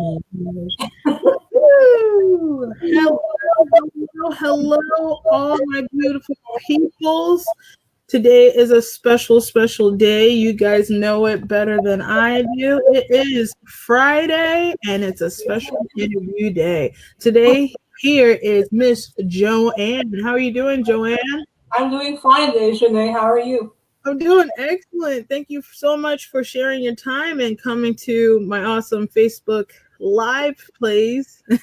Woo! Hello, all my beautiful peoples. Today is a special, special day. You guys know it better than I do. It is Friday, and it's a special interview day. Today, here is Miss Joann. How are you doing, Joann? I'm doing fine, Dejanae. How are you? I'm doing excellent. Thank you so much for sharing your time and coming to my awesome Facebook live plays. Thank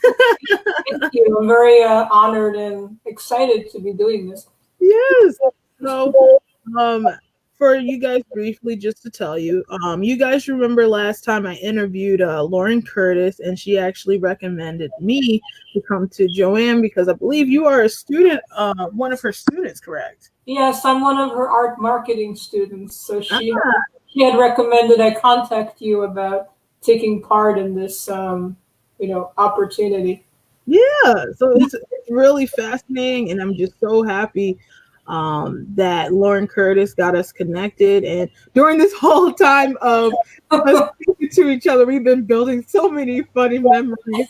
you. I'm very honored and excited to be doing this. Yes. So, um, for you guys briefly, just to tell you, you guys remember last time I interviewed Lauren Curtis, and she actually recommended me to come to Joann because I believe you are a student, one of her students, correct? Yes, I'm one of her art marketing students, so Ah, she had recommended I contact you about taking part in this opportunity. yeah. So it's really fascinating, and I'm just so happy that Lauren Curtis got us connected. And during this whole time of us speaking to each other, we've been building so many funny memories. We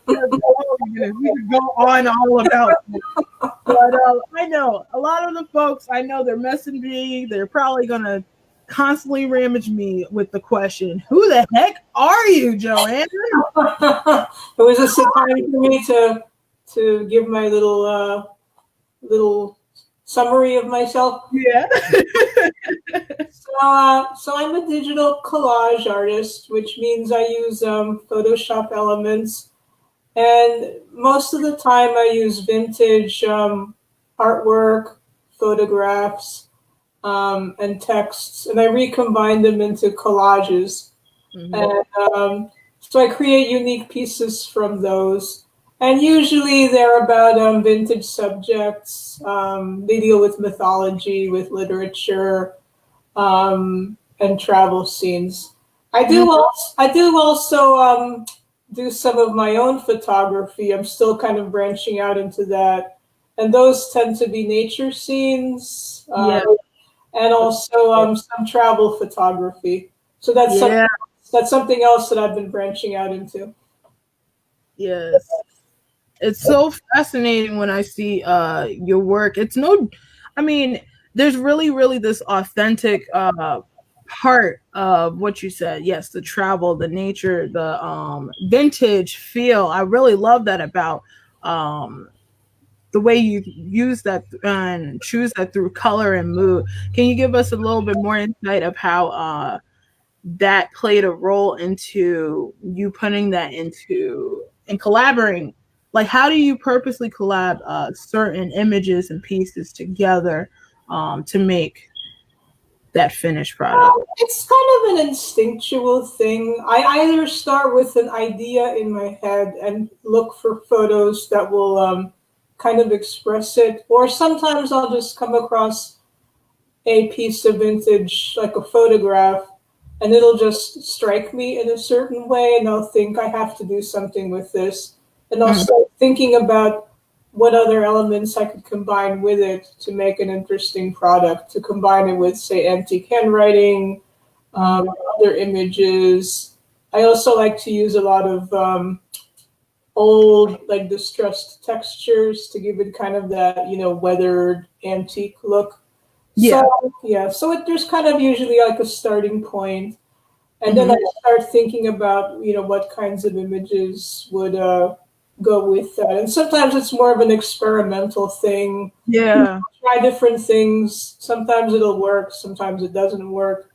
could go on all about it. But I know a lot of the folks, I know they're messing me. They're probably going to constantly ramage me with the question, who the heck are you, Joann? It was just a time for me to give my little summary of myself. Yeah. So I'm a digital collage artist, which means I use Photoshop elements. And most of the time, I use vintage artwork, photographs, and texts, and I recombine them into collages. Mhm. And so I create unique pieces from those. And usually they're about vintage subjects. They deal with mythology, with literature, and travel scenes. I do also do some of my own photography. I'm still kind of branching out into that, and those tend to be nature scenes, Yeah. and also some travel photography. So Yeah. that's something else that I've been branching out into. Yes. It's so fascinating when I see your work. It's no I mean, there's really this authentic part of what you said. Yes, the travel, the nature, the vintage feel. I really love that about um the way you use that and choose that through color and mood. Can you give us a little bit more insight of how that played a role into you putting that into and collaborating? Like, how do you purposely collab certain images and pieces together to make that finished product? It's kind of an instinctual thing. I either start with an idea in my head and look for photos that will kind of express it, or sometimes I'll just come across a piece of vintage, like a photograph, and it'll just strike me in a certain way, and I'll think I have to do something with this, and I'll Mm. start thinking about what other elements I could combine with it to make an interesting product, to combine it with, say, antique handwriting, other images. I also like to use a lot of old, like distressed textures to give it kind of that, weathered antique look. Yeah. So yeah, so there's kind of usually like a starting point, and then Mhm. I start thinking about what kinds of images would go with that. And sometimes it's more of an experimental thing. Yeah. Try different things. Sometimes it'll work, sometimes it doesn't work,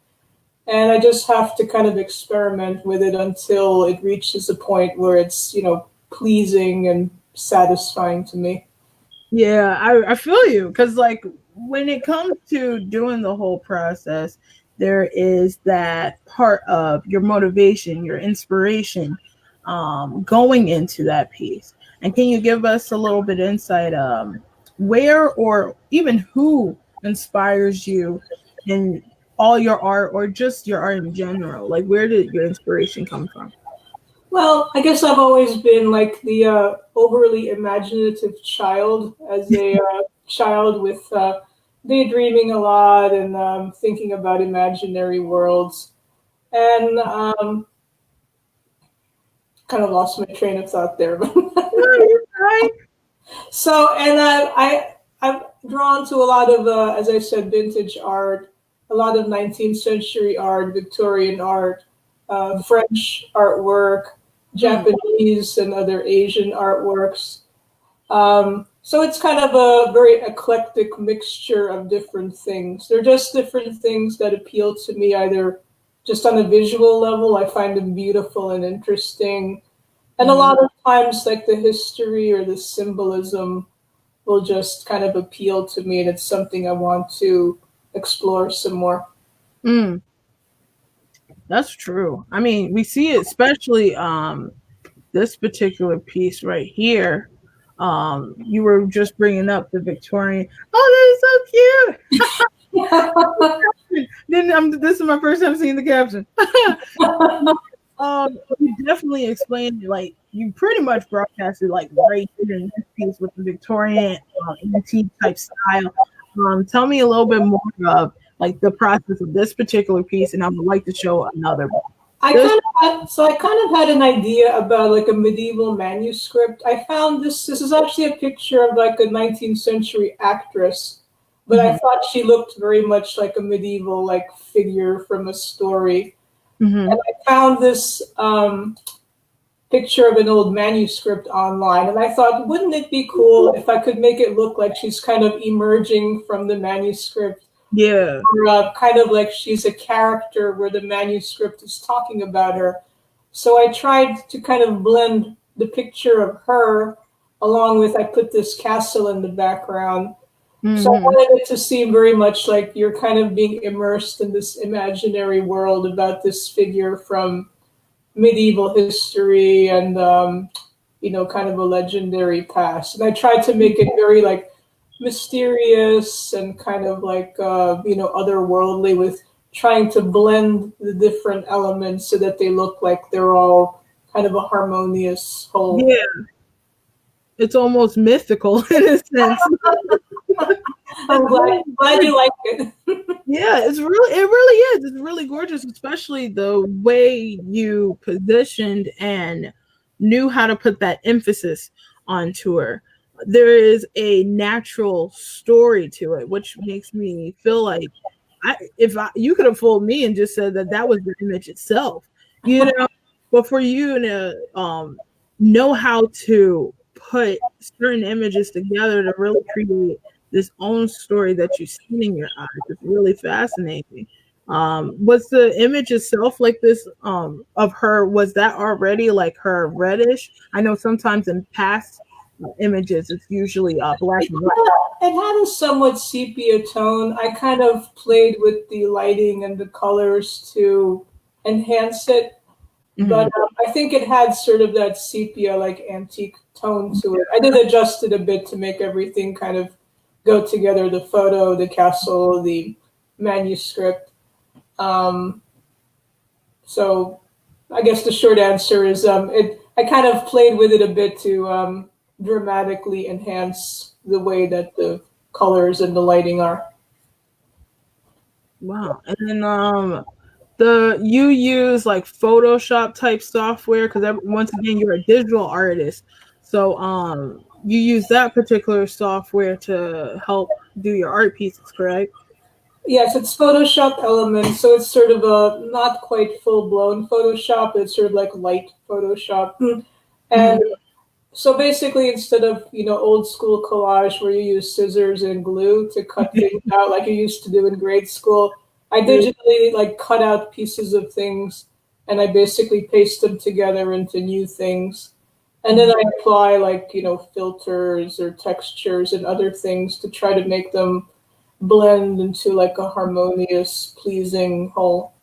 and I just have to kind of experiment with it until it reaches a point where it's pleasing and satisfying to me. Yeah, I feel you because like when it comes to doing the whole process, there is that part of your motivation, your inspiration, going into that piece. And can you give us a little bit insight where or even who inspires you in all your art or just your art in general? Like where did your inspiration come from? Well, I guess I've always been like the overly imaginative child, as a child with daydreaming a lot and thinking about imaginary worlds. And kind of lost my train of thought there. Right. So, and I've drawn to a lot of, as I said, vintage art, a lot of 19th century art, Victorian art, French artwork, Mm, Japanese and other Asian artworks. So it's kind of a very eclectic mixture of different things. They're just different things that appeal to me, either just on a visual level, I find them beautiful and interesting. And a mm, lot of times, like the history or the symbolism will just kind of appeal to me, and it's something I want to explore some more. mm. That's true. I mean, we see it especially this particular piece right here. You were just bringing up the Victorian. Oh, that is so cute. Then this is my first time seeing the caption. You definitely explained it, like you pretty much broadcasted like right here in this piece with the Victorian antique type style. Tell me a little bit more of like the process of this particular piece, and I would like to show another. This. I kind of had an idea about like a medieval manuscript. I found this. This is actually a picture of like a 19th century actress, but I Mhm, thought she looked very much like a medieval like figure from a story. And mhm. I found this picture of an old manuscript online, and I thought, wouldn't it be cool if I could make it look like she's kind of emerging from the manuscript, Yeah. or kind of like she's a character where the manuscript is talking about her. So I tried to kind of blend the picture of her along with I put this castle in the background. So I Mhm. wanted it to seem very much like you're kind of being immersed in this imaginary world about this figure from medieval history and kind of a legendary past. And I tried to make it very like mysterious and kind of like otherworldly, with trying to blend the different elements so that they look like they're all kind of a harmonious whole. Yeah. It's almost mythical in a sense. I'm It's really glad you gorgeous. like it. Yeah, it really is. It's really gorgeous, especially the way you positioned and knew how to put that emphasis onto her. There is a natural story to it, which makes me feel like you could have fooled me and just said that that was the image itself, you know. But for you to know how to put certain images together to really create this own story that you've seen in your eyes, it's really fascinating. Was the image itself like this of her? Was that already like her reddish? I know sometimes in past images it's usually black and white. It had a somewhat sepia tone. I kind of played with the lighting and the colors to enhance it, but Mm-hmm. I think it had sort of that sepia like antique tone to it. I did adjust it a bit to make everything kind of go together: the photo, the castle, the manuscript. Um, so I guess the short answer is it. I kind of played with it a bit to dramatically enhance the way that the colors and the lighting are. Wow. And then the you use like Photoshop type software because once again you're a digital artist. So you use that particular software to help do your art pieces, correct? Yes, it's Photoshop Elements, so it's sort of a not quite full blown Photoshop. It's sort of like light Photoshop. And Mm-hmm. so basically, instead of old school collage where you use scissors and glue to cut things out like you used to do in grade school, I digitally like cut out pieces of things, and I basically paste them together into new things. And then I apply like filters or textures and other things to try to make them blend into like a harmonious, pleasing whole.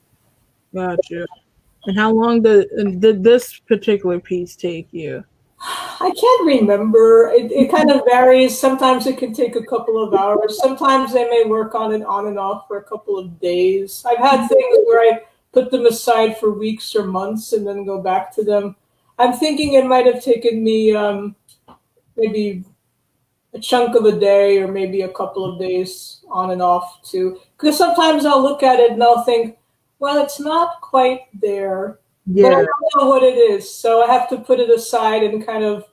Gotcha. And how long did this particular piece take you? I can't remember. It kind of varies. Sometimes it can take a couple of hours. Sometimes I may work on it on and off for a couple of days. I've had things where I put them aside for weeks or months and then go back to them. I'm thinking it might have taken me maybe a chunk of a day or maybe a couple of days on and off too. Because sometimes I'll look at it and I'll think, well, it's not quite there. but I Yeah, don't know what it is. So I have to put it aside and kind of,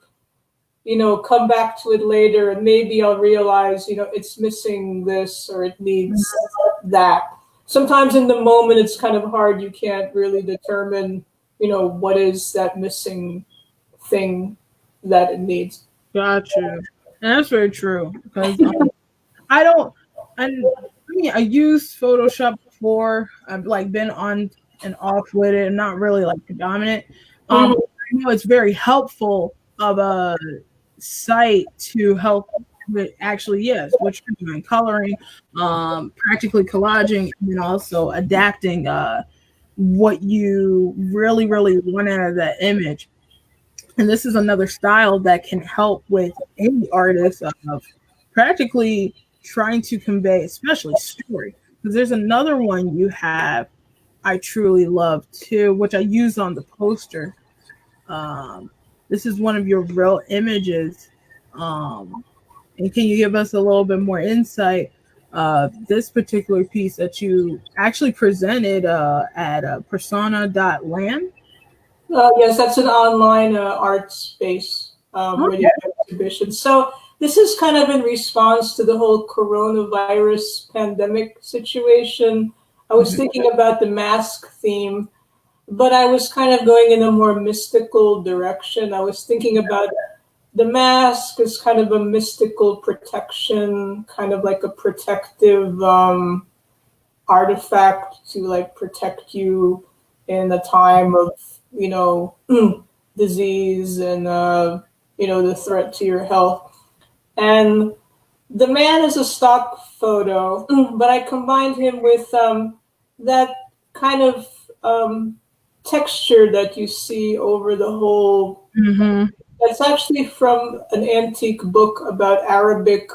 come back to it later, and maybe I'll realize, it's missing this or it needs that. Sometimes in the moment, it's kind of hard. You can't really determine, what is that missing thing that it needs. got you. And that's very true because I don't. I used Photoshop before. I've like been on and off with it, not really like predominant. Mhm. I know it's very helpful of a site to help with actually yes, what you're doing, coloring, practically collaging, and then also adapting what you really want out of that image. And this is another style that can help with any artist of practically trying to convey, especially story. Because there's another one you have I truly love too, which I used on the poster. Um, this is one of your real images. Um, and can you give us a little bit more insight? This particular piece that you actually presented at persona.land. Yes, that's an online art space where Okay. you have exhibitions. So this is kind of in response to the whole coronavirus pandemic situation. I was Mhm. thinking about the mask theme, but I was kind of going in a more mystical direction. I was thinking about the mask as kind of a mystical protection, kind of like a protective artifact to like protect you in a time of disease and the threat to your health. And the man is a stock photo, but I combined him with that kind of texture that you see over the whole. Mhm. That's actually from an antique book about Arabic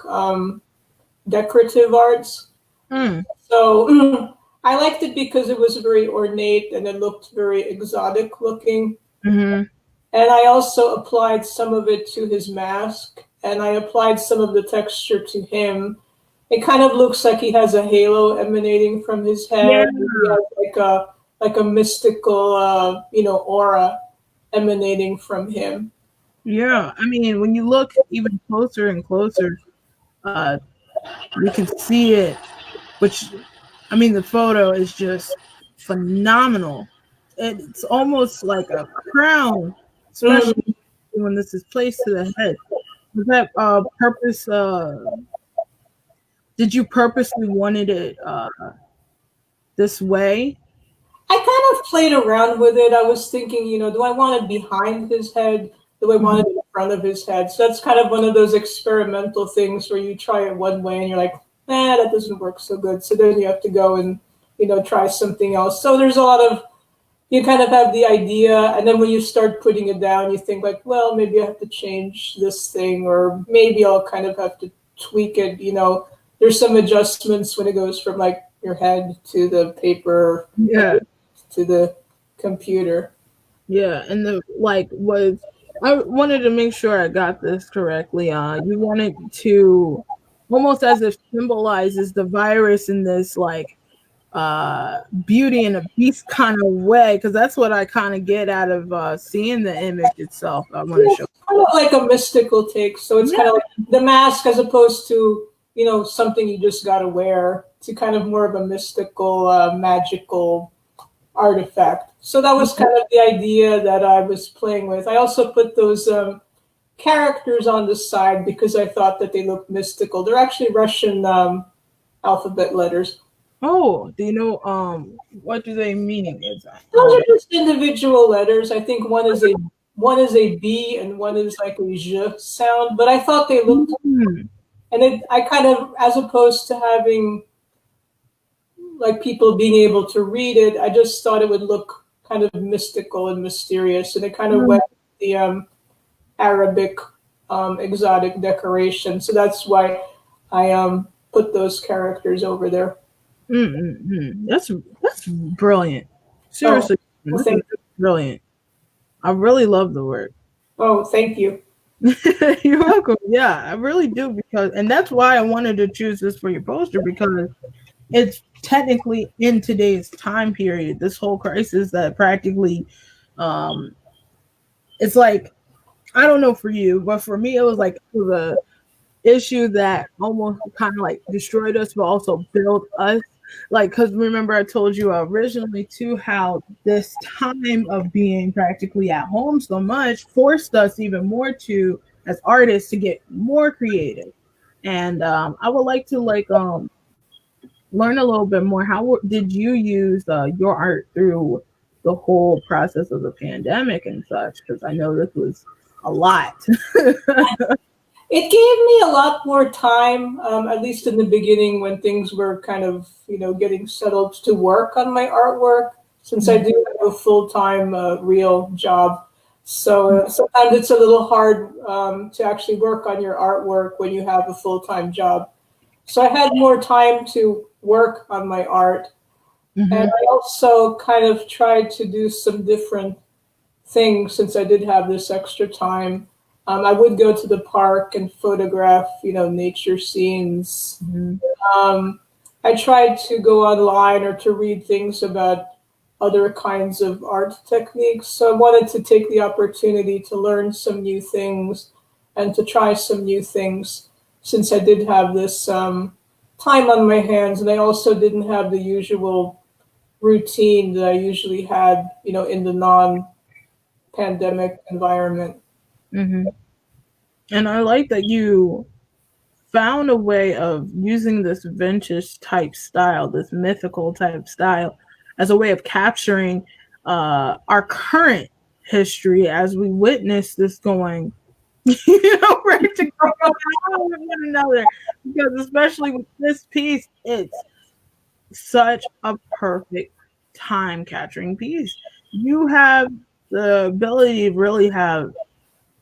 decorative arts. Mm. So I liked it because it was very ornate and it looked very exotic looking. Mhm. And I also applied some of it to his mask, and I applied some of the texture to him. It kind of looks like he has a halo emanating from his Yeah. head. He has like a mystical aura emanating from him. Yeah. I mean, when you look even closer and closer, uh, you can see it. Which, I mean, the photo is just phenomenal. It's almost like a crown, especially Mm. when this is placed to the head. Was that purpose? Did you purposely wanted it this way? I kind of played around with it. I was thinking, do I want it behind his head? Do I want it in front of his head? So that's kind of one of those experimental things where you try it one way and you're like, that doesn't work so good. So then you have to go and, try something else. So there's a lot of, you kind of have the idea. And then when you start putting it down, you think like, well, maybe I have to change this thing, or maybe I'll kind of have to tweak it. There's some adjustments when it goes from like your head to the paper Yeah, to the computer. yeah, and the like was. I wanted to make sure I got this correctly. You wanted to almost as if symbolizes the virus in this like beauty and a beast kind of way, because that's what I kind of get out of seeing the image itself. I want to Yeah, show. it's kind of like a mystical take. So it's Yeah, kind of like the mask as opposed to, something you just got to wear, to kind of more of a mystical, magical artifact. So that was kind of the idea that I was playing with. I also put those characters on the side because I thought that they looked mystical. They're actually Russian alphabet letters. oh, do you know what do they mean exactly? Those are just individual letters. I think one is a B and one is like a J sound, but I thought they looked, Mm, and I kind of, as opposed to having like people being able to read it, I just thought it would look kind of mystical and mysterious, and it kind of mm, went with the Arabic exotic decoration. So that's why I put those characters over there. That's brilliant. Oh, Seriously, well, this is brilliant. I really love the work. thank you. You're welcome. Yeah, I really do because, and that's why I wanted to choose this for your poster because it's technically in today's time period. This whole crisis that practically Um, it's like, I don't know for you, but for me, it was a issue that almost kind of like destroyed us, but also built us. Like, because remember, I told you originally too how this time of being practically at home so much forced us even more to, as artists, to get more creative. And I would like to learn a little bit more. How did you use your art through the whole process of the pandemic and such? Because I know this was a lot. It gave me a lot more time, at least in the beginning when things were kind of, getting settled to work on my artwork, since I do have a full-time real job. So sometimes it's a little hard to actually work on your artwork when you have a full-time job. So I had more time to work on my art. And Mhm. I also kind of tried to do some different things since I did have this extra time. I would go to the park and photograph, nature scenes. Mhm. Um, I tried to go online or to read things about other kinds of art techniques. So I wanted to take the opportunity to learn some new things and to try some new things since I did have this time on my hands. And I also didn't have the usual routine that I usually had, in the non pandemic environment. Mhm. And I like that you found a way of using this vintage type style, this mythical type style, as a way of capturing our current history as we witness this going, practically going on with one another. Because especially with this piece, it's such a perfect time capturing piece. You have the ability to really have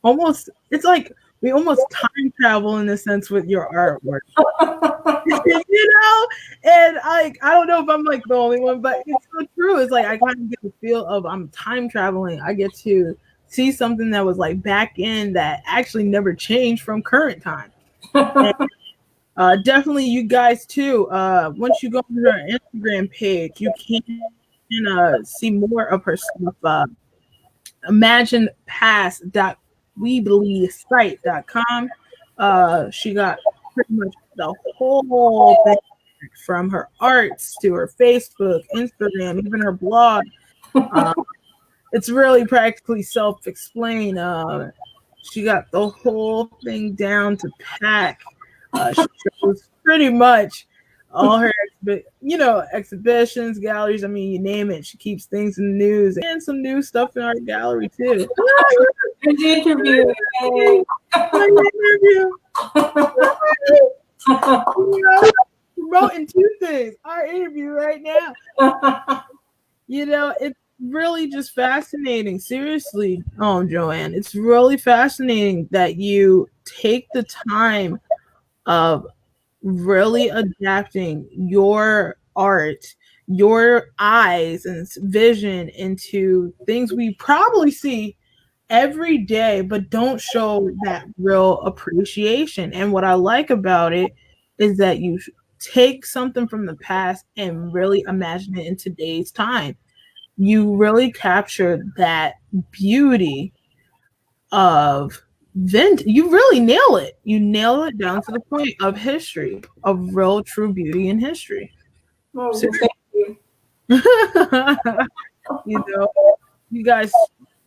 almost, it's like we almost time travel in a sense with your artwork. And I don't know if I'm like the only one, but it's so true. It's like I kind of get the feel of I'm time traveling. I get to see something that was like back in that actually never changed from current time. And definitely you guys too. Once you go to her Instagram page, you can see more of her stuff. imaginepast.weebelievesite.com. She got pretty much the whole thing from her arts to her Facebook, Instagram, even her blog. Uh, it's really practically self-explained. She got the whole thing down to pack. She shows pretty much all her exhibitions, galleries. I mean, you name it. She keeps things in the news and some new stuff in our gallery too. And the interview. Yay. Interview. Promoting two things. Our interview right now. It's really just fascinating. Seriously, Joann, it's really fascinating that you take the time of really adapting your art, your eyes and vision into things we probably see every day, but don't show that real appreciation. And what I like about it is that you take something from the past and really imagine it in today's time. You really capture that beauty of you really nail it. You nail it down to the point of history, of real true beauty in history. Oh, well, Seriously. thank you. you know, you guys,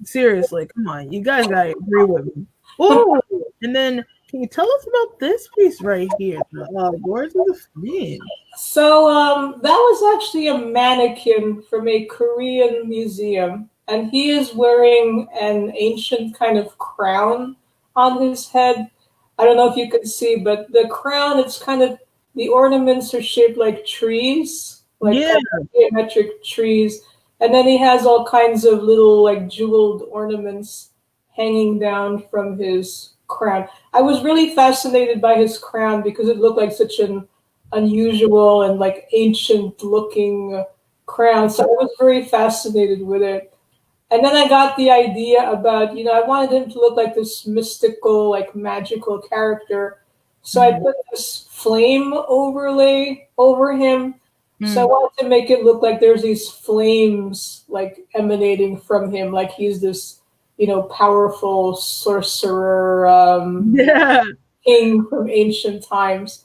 seriously, come on, you guys gotta agree with me. Oh, and then can you tell us about this piece right here? Words of the Flame. So that was actually a mannequin from a Korean museum, and he is wearing an ancient kind of crown on his head. I don't know if you can see, but the crown, it's kind of, the ornaments are shaped like trees, like Yeah. kind of geometric trees. And then he has all kinds of little like jeweled ornaments hanging down from his crown. I was really fascinated by his crown because it looked like such an unusual and like ancient looking crown. So I was very fascinated with it. And then I got the idea about, I wanted him to look like this mystical, like magical character. So I put this flame overlay over him. So I wanted to make it look like there's these flames like emanating from him, like he's this, powerful sorcerer, Yeah. king from ancient times.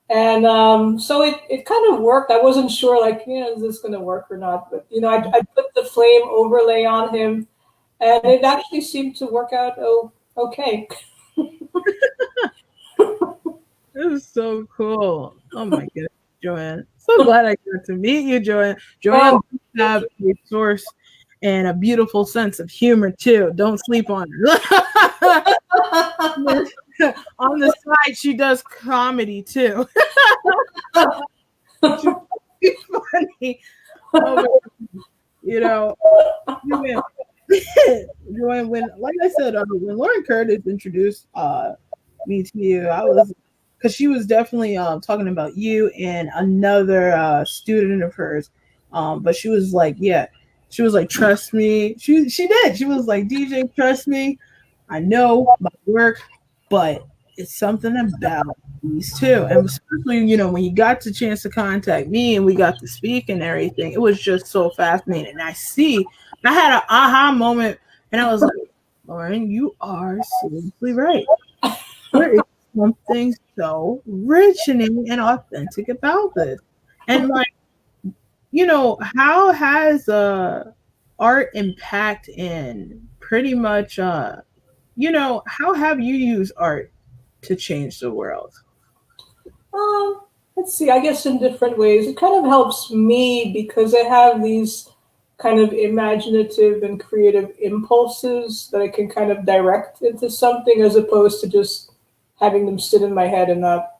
And so it kind of worked. I wasn't sure, like, is this going to work or not? But, I put the flame overlay on him, and it actually seemed to work out okay. This is so cool. Oh my goodness, Joann. So glad I got to meet you, Joann. Joann Oh, does have a source and a beautiful sense of humor too. Don't sleep on her. On the side, she does comedy too. She's funny. Oh my, you know, Joann, Joann, when like I said, when Lauren Curtis introduced me to you, I was because she was definitely talking about you and another student of hers. But she was like, yeah, she was like, trust me. She did. She was like, DJ, trust me. I know my work, but it's something about these two, and especially when you got the chance to contact me and we got to speak and everything, it was just so fascinating. And I had an aha moment, and I was like, Lauren, you are seriously right. There is something so rich and authentic about this. And like, how has art impact in pretty much how have you used art to change the world? Um, let's see. I guess in different ways, it kind of helps me because I have these kind of imaginative and creative impulses that I can kind of direct into something as opposed to just having them sit in my head and not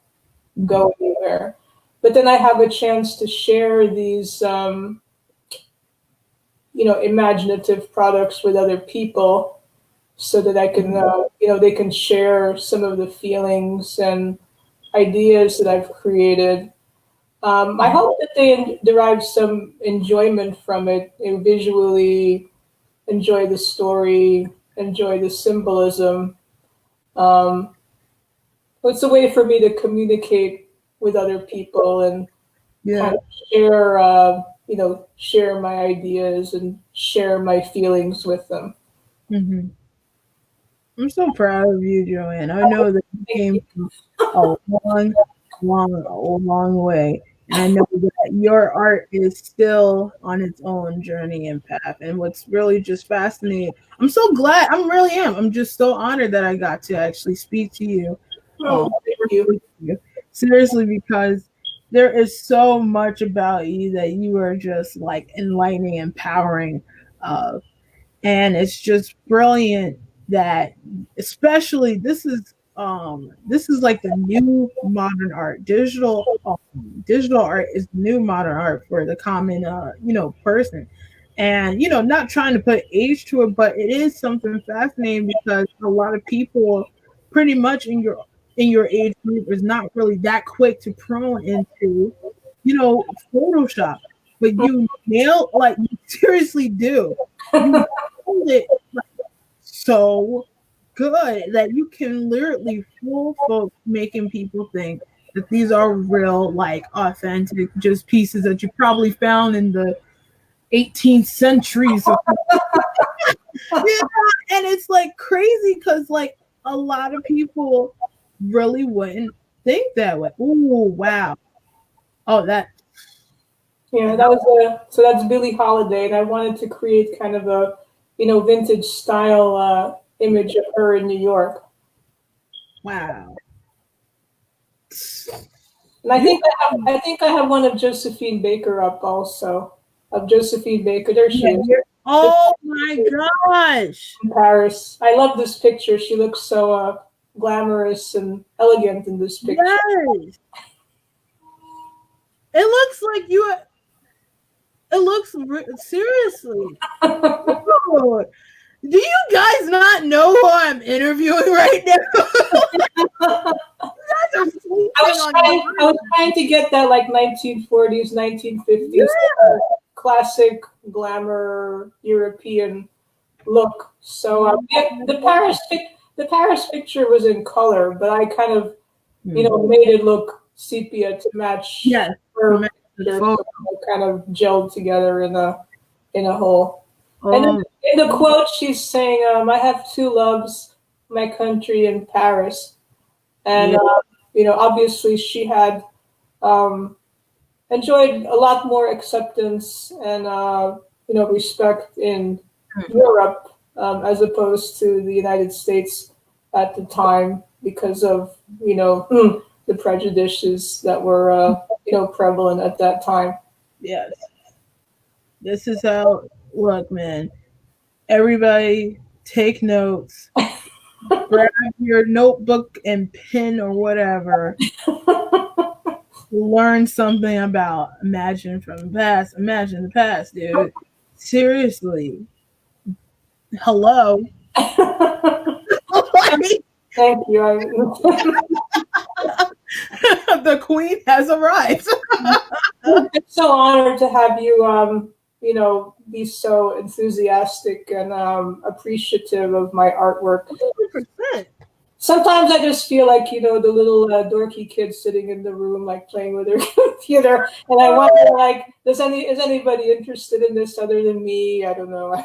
go anywhere. But then I have a chance to share these, imaginative products with other people so that I can, they can share some of the feelings and ideas that I've created. I hope that they derive some enjoyment from it and visually enjoy the story, enjoy the symbolism. Um, it's a way for me to communicate with other people and Yeah. kind of share, share my ideas and share my feelings with them. Hmm. I'm so proud of you, Joanne. I know that you Thank came you. from a long way. And I know that your art is still on its own journey and path. And what's really just fascinating, I'm so glad, I really am. I'm just so honored that I got to actually speak to you. Oh, thank you. With you. Seriously, because there is so much about you that you are just like enlightening, empowering. And it's just brilliant that especially this is like the new modern art. Digital art is new modern art for the common person. And not trying to put age to it, but it is something fascinating because a lot of people pretty much in your age group is not really that quick to prone into Photoshop. But you nail, like, you seriously do. You nailed it so good that you can literally fool folks, making people think that these are real, like, authentic, just pieces that you probably found in the 18th centuries. Yeah, and it's like crazy because like a lot of people really wouldn't think that way. Ooh, wow. Oh, that. Yeah, so that's Billie Holiday, and I wanted to create kind of a, vintage style image of her in New York. Wow. And You. I think I have one of Josephine Baker up also. Of Josephine Baker. There she Yeah, is. oh my gosh. In Paris. I love this picture. She looks so glamorous and elegant in this picture. Yes. It looks like you. It looks seriously. Oh, do you guys not know who I'm interviewing right now? You guys are sleeping on I was trying to get that like 1940s, 1950s yeah. classic glamour European look. So the Paris picture was in color, but I kind of made it look sepia to match Yes. her picture, so kind of gelled together in a whole. And Oh, in the quote, she's saying, "I have two loves, my country and Paris." And yeah. obviously, she had um, enjoyed a lot more acceptance and respect in Europe as opposed to the United States at the time because of the prejudices that were prevalent at that time. Yes. This is how, look, man, everybody take notes, grab your notebook and pen or whatever, learn something about imagine the past, dude. Seriously. Hello. Thank you. The queen has arrived. I'm so honored to have you, be so enthusiastic and appreciative of my artwork. 100%. Sometimes I just feel like, the little dorky kid sitting in the room, like playing with their computer, and I wonder, like, is anybody interested in this other than me? I don't know.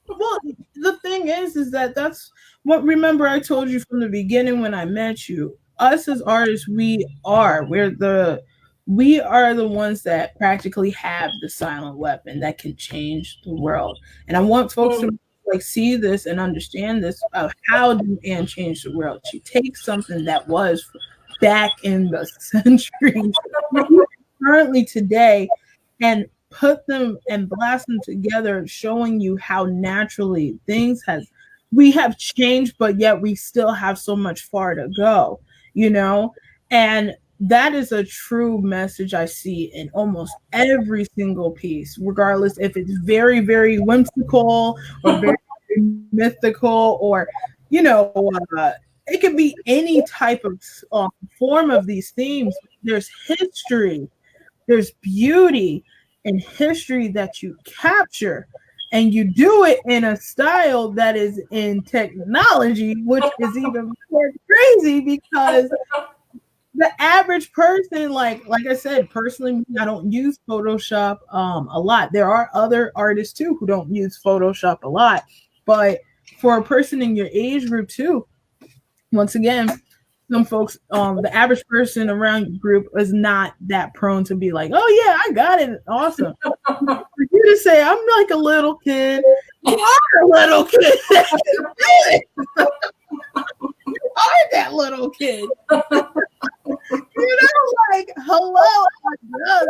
Well, the thing is that that's what. Remember, I told you from the beginning when I met you. Us as artists, we are the ones that practically have the silent weapon that can change the world. And I want folks to like see this and understand this of how Joann changed the world. She takes something that was back in the centuries, currently today, and put them and blast them together, showing you how naturally we have changed, but yet we still have so much far to go, and that is a true message I see in almost every single piece, regardless if it's very, very whimsical or very, very mythical, or it could be any type of form of these themes. There's history, there's beauty and history that you capture, and you do it in a style that is in technology, which is even more crazy because the average person, like I said, personally, I don't use Photoshop a lot. There are other artists too who don't use Photoshop a lot, but for a person in your age group too, once again, some folks, the average person around your group is not that prone to be like, oh yeah, I got it, awesome. For you to say, I'm like a little kid, you are a little kid. You are that little kid. Like, hello,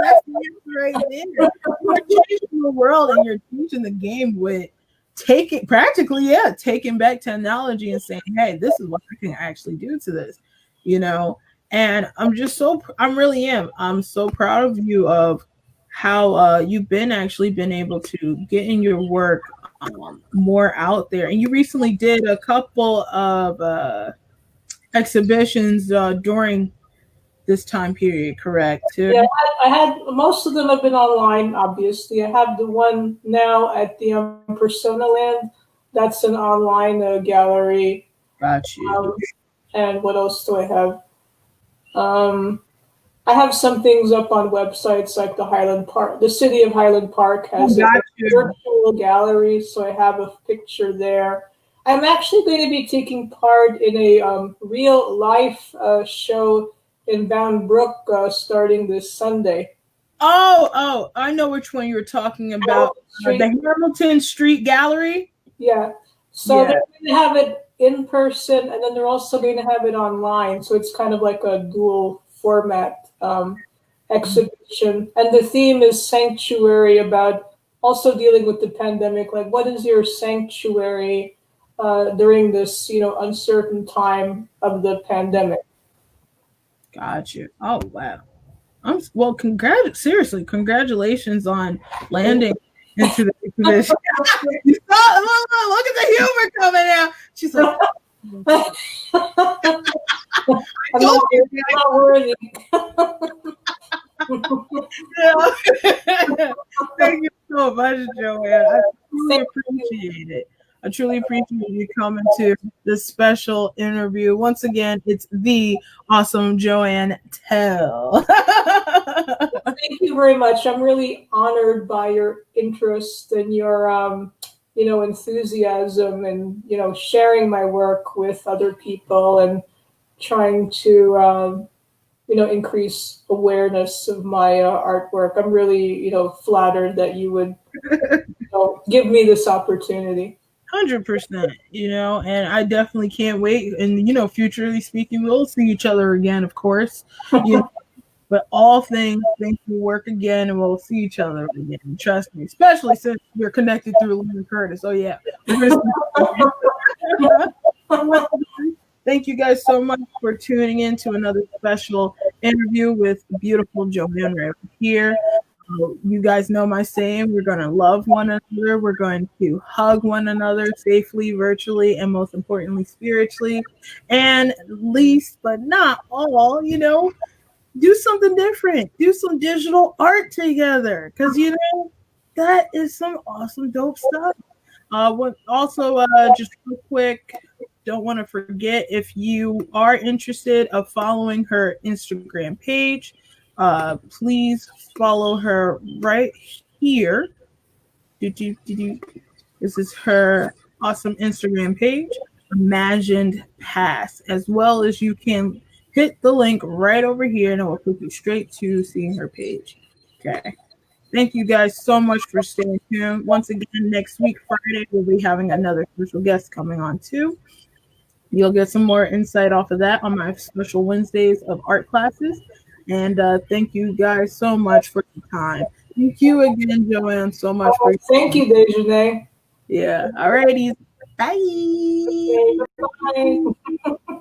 that's you right there. You're changing the world and you're changing the game with taking back technology and saying, hey, this is what I can actually do to this, and I'm so proud of you of how you've been able to get in your work more out there. And you recently did a couple of exhibitions during this time period, correct? Too? Yeah, I had most of them have been online. Obviously, I have the one now at the Persona Land. That's an online gallery. Got you. And what else do I have? I have some things up on websites like the city of Highland Park has a virtual gallery, so I have a picture there. I'm actually going to be taking part in a real life show in Bound Brook starting this Sunday. Oh, I know which one you're talking about. The Hamilton Street Gallery? Yeah. So they're going to have it in person, and then they're also going to have it online. So it's kind of like a dual format exhibition. And the theme is sanctuary, about also dealing with the pandemic. Like, what is your sanctuary during this, uncertain time of the pandemic? Got you. Oh, wow. Seriously, congratulations on landing into the exhibition. Look at the humor coming out. She's like, I'm not worthy. Thank you so much, Joann. I truly appreciate it. I truly appreciate you coming to this special interview. Once again, it's the awesome Joann Tell. Thank you very much. I'm really honored by your interest and your, enthusiasm and, sharing my work with other people and trying to, increase awareness of my artwork. I'm really, flattered that you would, give me this opportunity. 100%, and I definitely can't wait. And, futurely speaking, we'll see each other again, of course. You know, but all things will work again, and we'll see each other again. Trust me, especially since we're connected through Lynn Curtis. Oh yeah, we're gonna see each other again. Thank you guys so much for tuning in to another special interview with beautiful Joann right here. You guys know my saying, we're going to love one another. We're going to hug one another safely, virtually, and most importantly, spiritually. And least but not all, do something different. Do some digital art together because, that is some awesome, dope stuff. Also, just real quick, don't want to forget if you are interested of following her Instagram page, please follow her right here. This is her awesome Instagram page, Imagined Past, as well as you can hit the link right over here and it will put you straight to seeing her page. Okay. Thank you guys so much for staying tuned. Once again, next week, Friday, we'll be having another special guest coming on too. You'll get some more insight off of that on my special Wednesdays of art classes. And thank you guys so much for your time. Thank you again, Joann, so much for your Thank time. you, Dejane. Yeah. All righty. Okay, Bye. bye.